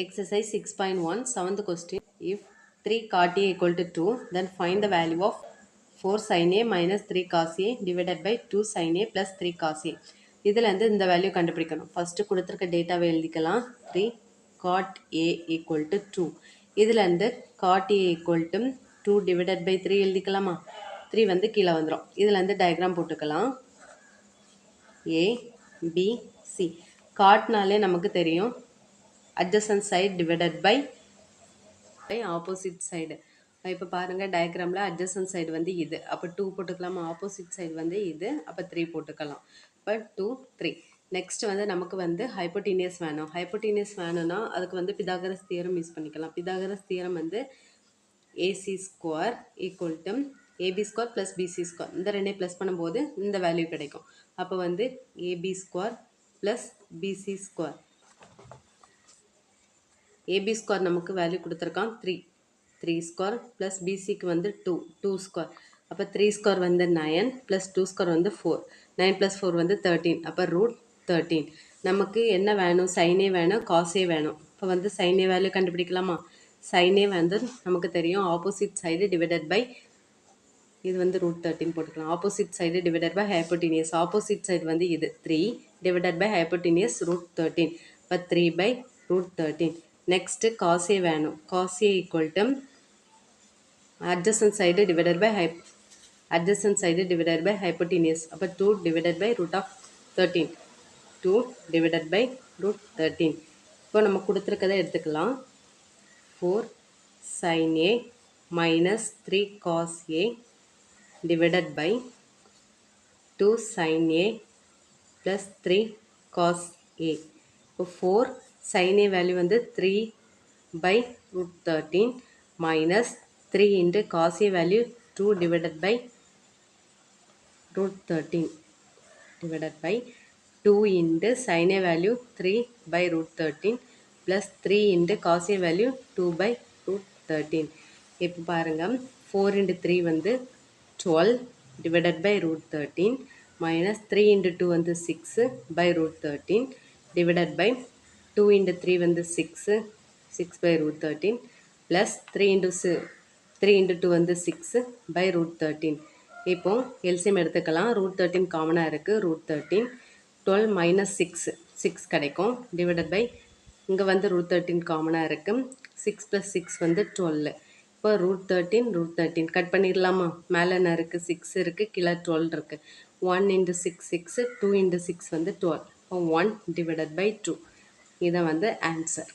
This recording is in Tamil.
Exercise 6.1, 7th question. If 3 cot A equal to 2, then find the value of 4 sin A minus 3 cos A divided by 2 sin A plus 3 cos A. இதில் இந்த வேல்யூ கண்டுபிடிக்கணும். ஃபர்ஸ்ட் கொடுத்துருக்க டேட்டாவை எழுதிக்கலாம். 3 cot A equal to 2. இதில் cot A equal to 2 divided by 3 எழுதிக்கலாமா? 3 கீழே வந்துடும். இதில் டயக்ராம் போட்டுக்கலாம். A, B, C. காட்னாலே நமக்கு தெரியும் adjacent side divided by opposite side. இப்போ பாருங்க டயக்ராமில் adjacent side இது. அப்போ 2 போட்டுக்கலாமா? opposite side இது. அப்போ 3 போட்டுக்கலாம். இப்போ 2, 3. நெக்ஸ்ட் நமக்கு ஹைப்போட்டீனியஸ் வேணும். ஹைப்போட்டீனியஸ் வேணும்னா அதுக்கு பிதாகரஸ் தியரம் யூஸ் பண்ணிக்கலாம். Pythagoras theorem AC square equal to AB square plus BC square. இந்த ரெண்டே ப்ளஸ் பண்ணும்போது இந்த வேல்யூ கிடைக்கும். அப்போ AB square plus BC square. AB square நமக்கு வேல்யூ கொடுத்துருக்கான் 3 ஸ்கொயர் ப்ளஸ் பிசிக்கு 2 ஸ்கொயர். அப்போ 3 ஸ்கொயர் 9 ப்ளஸ் 2 ஸ்கொயர் 4. 9 ப்ளஸ் 4 13. அப்போ √13. நமக்கு என்ன வேணும்? சைனே வேணும், காசே வேணும். இப்போ சைனே வேல்யூ கண்டுபிடிக்கலாமா? சைனே நமக்கு தெரியும் ஆப்போசிட் சைடு டிவைடட் பை இது √13 போட்டுக்கலாம். Opposite side divided by hypotenuse. Opposite side இது 3 டிவைடட் பை ஹைப்போட்டீனியஸ் √13. இப்போ 3 பை √13. Next cos A வேணும். cos A equal to adjacent side divided by hypotenuse. அப்போ 2 divided by √13. 2 divided by √13. இப்போ நம்ம கொடுத்துருக்கதை எடுத்துக்கலாம். 4 sin A minus 3 cos A divided by 2 sin A plus 3 cos A. இப்போ 4 sin A value 3 by √13 minus 3 into cos A value 2 divided by √13 divided by 2 into sin A value 3 by √13 plus 3 into cos A value 2 by √13. இப்போ பாருங்க 4 into 3 12 divided by √13 minus 3 into 2 6 by √13 divided by 2 into 3 6 by √13 plus 3 into 2 6 by √13. இப்போ எல்சிஎம் எடுத்துக்கலாம். √13 காமனாக இருக்குது. √13 12 minus 6 கிடைக்கும். டிவைடட் பை இங்கே √13 காமனாக இருக்குது. 6 plus 6 12. இப்போ √13 கட் பண்ணிடலாமா? மேலே என்ன இருக்குது? 6 இருக்குது, கீழே 12 இருக்குது. 1 into 6 6, 2 into 6 12. இப்போ 1 divided by 2. இதான் ஆன்சர்.